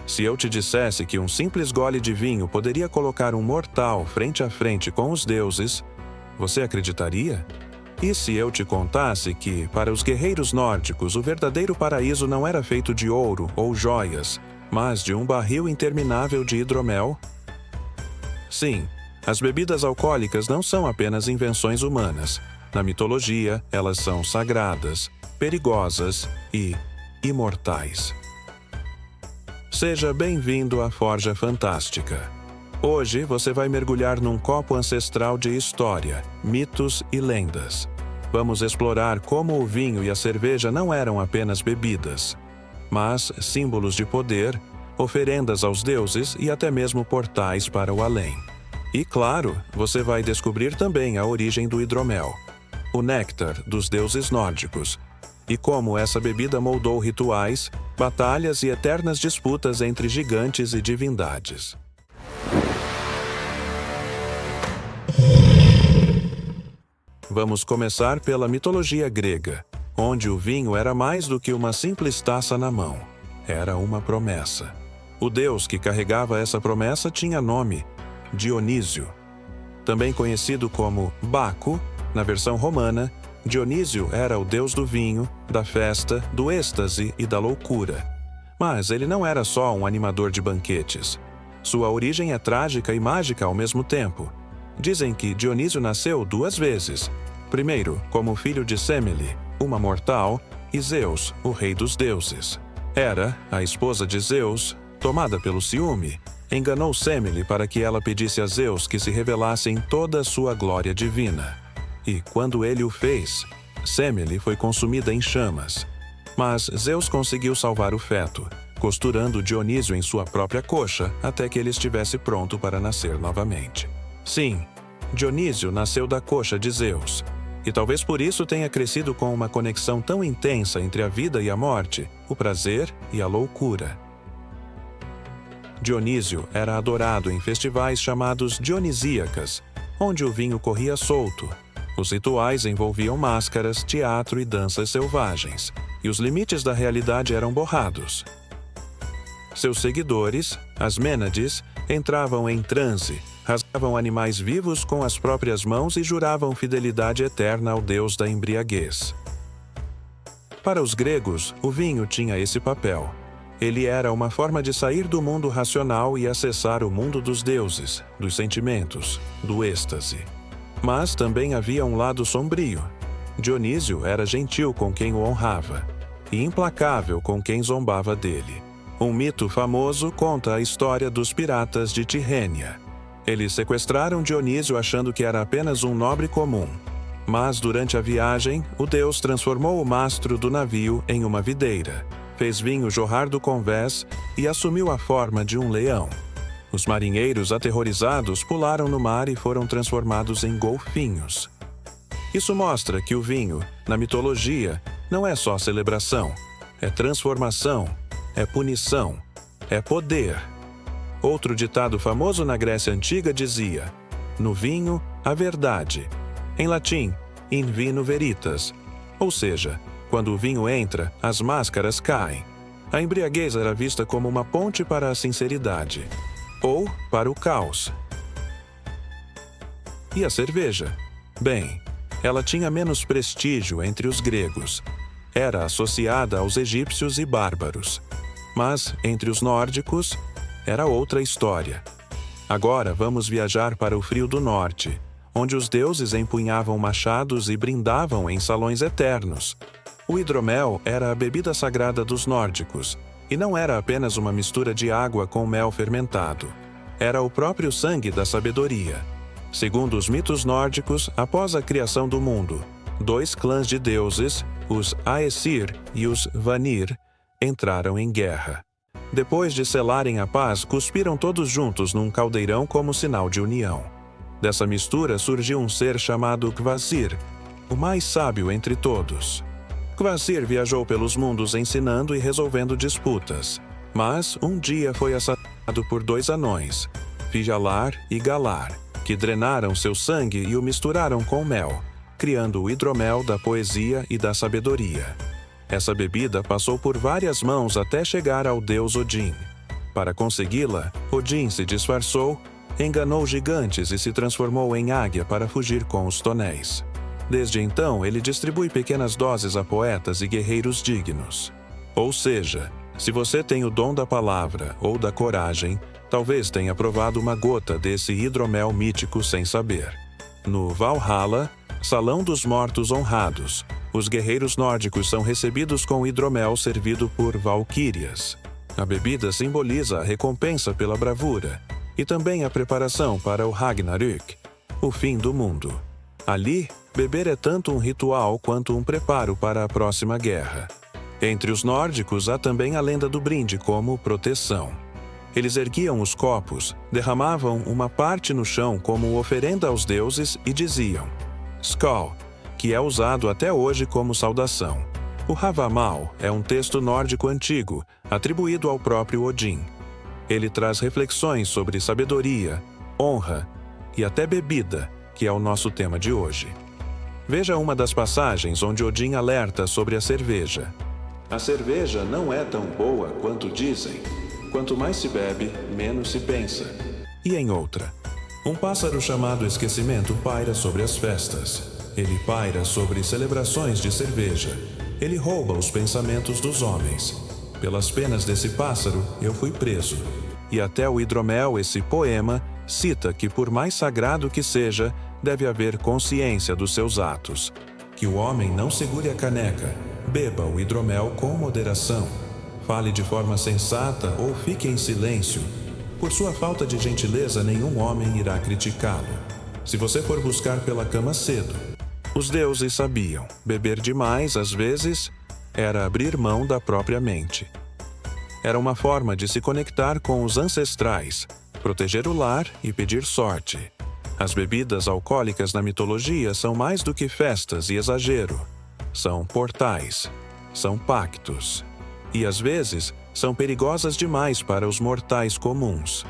Se eu te dissesse que um simples gole de vinho poderia colocar um mortal frente a frente com os deuses, você acreditaria? E se eu te contasse que, para os guerreiros nórdicos, o verdadeiro paraíso não era feito de ouro ou joias, mas de um barril interminável de hidromel? Sim, as bebidas alcoólicas não são apenas invenções humanas. Na mitologia, elas são sagradas, perigosas e imortais. Seja bem-vindo à Forja Fantástica. Hoje você vai mergulhar num copo ancestral de história, mitos e lendas. Vamos explorar como o vinho e a cerveja não eram apenas bebidas, mas símbolos de poder, oferendas aos deuses e até mesmo portais para o além. E claro, você vai descobrir também a origem do hidromel, o néctar dos deuses nórdicos, e como essa bebida moldou rituais, batalhas e eternas disputas entre gigantes e divindades. Vamos começar pela mitologia grega, onde o vinho era mais do que uma simples taça na mão. Era uma promessa. O deus que carregava essa promessa tinha nome: Dionísio. Também conhecido como Baco, na versão romana, Dionísio era o deus do vinho, da festa, do êxtase e da loucura. Mas ele não era só um animador de banquetes. Sua origem é trágica e mágica ao mesmo tempo. Dizem que Dionísio nasceu 2 vezes. Primeiro, como filho de Semele, uma mortal, e Zeus, o rei dos deuses. Hera, a esposa de Zeus, tomada pelo ciúme, enganou Semele para que ela pedisse a Zeus que se revelasse em toda a sua glória divina. E quando ele o fez, Semele foi consumida em chamas. Mas Zeus conseguiu salvar o feto, costurando Dionísio em sua própria coxa até que ele estivesse pronto para nascer novamente. Sim, Dionísio nasceu da coxa de Zeus, e talvez por isso tenha crescido com uma conexão tão intensa entre a vida e a morte, o prazer e a loucura. Dionísio era adorado em festivais chamados dionisíacas, onde o vinho corria solto. Os rituais envolviam máscaras, teatro e danças selvagens, e os limites da realidade eram borrados. Seus seguidores, as Mênades, entravam em transe, rasgavam animais vivos com as próprias mãos e juravam fidelidade eterna ao deus da embriaguez. Para os gregos, o vinho tinha esse papel. Ele era uma forma de sair do mundo racional e acessar o mundo dos deuses, dos sentimentos, do êxtase. Mas também havia um lado sombrio. Dionísio era gentil com quem o honrava, e implacável com quem zombava dele. Um mito famoso conta a história dos piratas de Tirrênia. Eles sequestraram Dionísio achando que era apenas um nobre comum. Mas durante a viagem, o deus transformou o mastro do navio em uma videira, fez vinho jorrar do convés e assumiu a forma de um leão. Os marinheiros aterrorizados pularam no mar e foram transformados em golfinhos. Isso mostra que o vinho, na mitologia, não é só celebração, é transformação, é punição, é poder. Outro ditado famoso na Grécia Antiga dizia: no vinho, a verdade. Em latim, in vino veritas. Ou seja, quando o vinho entra, as máscaras caem. A embriaguez era vista como uma ponte para a sinceridade, ou para o caos. E a cerveja? Bem, ela tinha menos prestígio entre os gregos. Era associada aos egípcios e bárbaros. Mas, entre os nórdicos, era outra história. Agora vamos viajar para o Frio do Norte, onde os deuses empunhavam machados e brindavam em salões eternos. O hidromel era a bebida sagrada dos nórdicos, e não era apenas uma mistura de água com mel fermentado. Era o próprio sangue da sabedoria. Segundo os mitos nórdicos, após a criação do mundo, 2 clãs de deuses, os Aesir e os Vanir, entraram em guerra. Depois de selarem a paz, cuspiram todos juntos num caldeirão como sinal de união. Dessa mistura surgiu um ser chamado Kvasir, o mais sábio entre todos. Kvasir viajou pelos mundos ensinando e resolvendo disputas. Mas um dia foi assassinado por 2 anões, Fijalar e Galar, que drenaram seu sangue e o misturaram com mel, criando o hidromel da poesia e da sabedoria. Essa bebida passou por várias mãos até chegar ao deus Odin. Para consegui-la, Odin se disfarçou, enganou gigantes e se transformou em águia para fugir com os tonéis. Desde então, ele distribui pequenas doses a poetas e guerreiros dignos. Ou seja, se você tem o dom da palavra ou da coragem, talvez tenha provado uma gota desse hidromel mítico sem saber. No Valhalla, Salão dos Mortos Honrados, os guerreiros nórdicos são recebidos com hidromel servido por valquírias. A bebida simboliza a recompensa pela bravura e também a preparação para o Ragnarök, o fim do mundo. Ali, beber é tanto um ritual quanto um preparo para a próxima guerra. Entre os nórdicos há também a lenda do brinde como proteção. Eles erguiam os copos, derramavam uma parte no chão como oferenda aos deuses e diziam Skål, que é usado até hoje como saudação. O Havamal é um texto nórdico antigo, atribuído ao próprio Odin. Ele traz reflexões sobre sabedoria, honra e até bebida, que é o nosso tema de hoje. Veja uma das passagens onde Odin alerta sobre a cerveja. A cerveja não é tão boa quanto dizem. Quanto mais se bebe, menos se pensa. E em outra, um pássaro chamado esquecimento paira sobre as festas. Ele paira sobre celebrações de cerveja. Ele rouba os pensamentos dos homens. Pelas penas desse pássaro, eu fui preso. E até o hidromel, esse poema, cita que por mais sagrado que seja, deve haver consciência dos seus atos. Que o homem não segure a caneca, beba o hidromel com moderação. Fale de forma sensata ou fique em silêncio. Por sua falta de gentileza, nenhum homem irá criticá-lo. Se você for buscar pela cama cedo. Os deuses sabiam, beber demais, às vezes, era abrir mão da própria mente. Era uma forma de se conectar com os ancestrais, proteger o lar e pedir sorte. As bebidas alcoólicas na mitologia são mais do que festas e exagero. São portais, são pactos. E às vezes, são perigosas demais para os mortais comuns.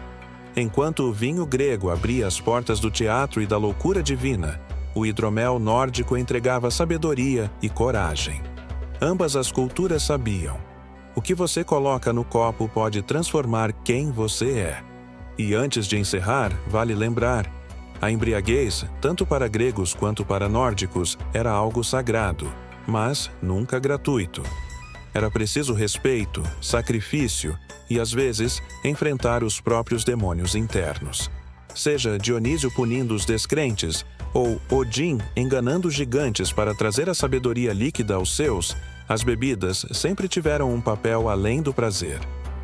Enquanto o vinho grego abria as portas do teatro e da loucura divina, o hidromel nórdico entregava sabedoria e coragem. Ambas as culturas sabiam. O que você coloca no copo pode transformar quem você é. E antes de encerrar, vale lembrar, a embriaguez, tanto para gregos quanto para nórdicos, era algo sagrado, mas nunca gratuito. Era preciso respeito, sacrifício e, às vezes, enfrentar os próprios demônios internos. Seja Dionísio punindo os descrentes, ou Odin enganando gigantes para trazer a sabedoria líquida aos seus, as bebidas sempre tiveram um papel além do prazer.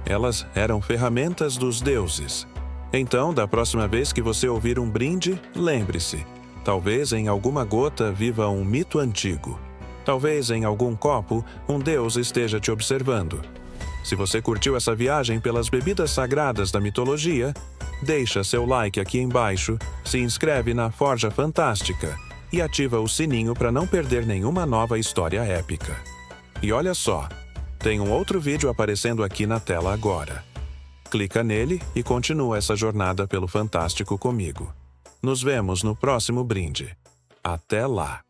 Elas eram ferramentas dos deuses. Então, da próxima vez que você ouvir um brinde, lembre-se, talvez em alguma gota viva um mito antigo. Talvez em algum copo um deus esteja te observando. Se você curtiu essa viagem pelas bebidas sagradas da mitologia, deixa seu like aqui embaixo, se inscreve na Forja Fantástica e ativa o sininho para não perder nenhuma nova história épica. E olha só, tem um outro vídeo aparecendo aqui na tela agora. Clica nele e continua essa jornada pelo Fantástico comigo. Nos vemos no próximo brinde. Até lá!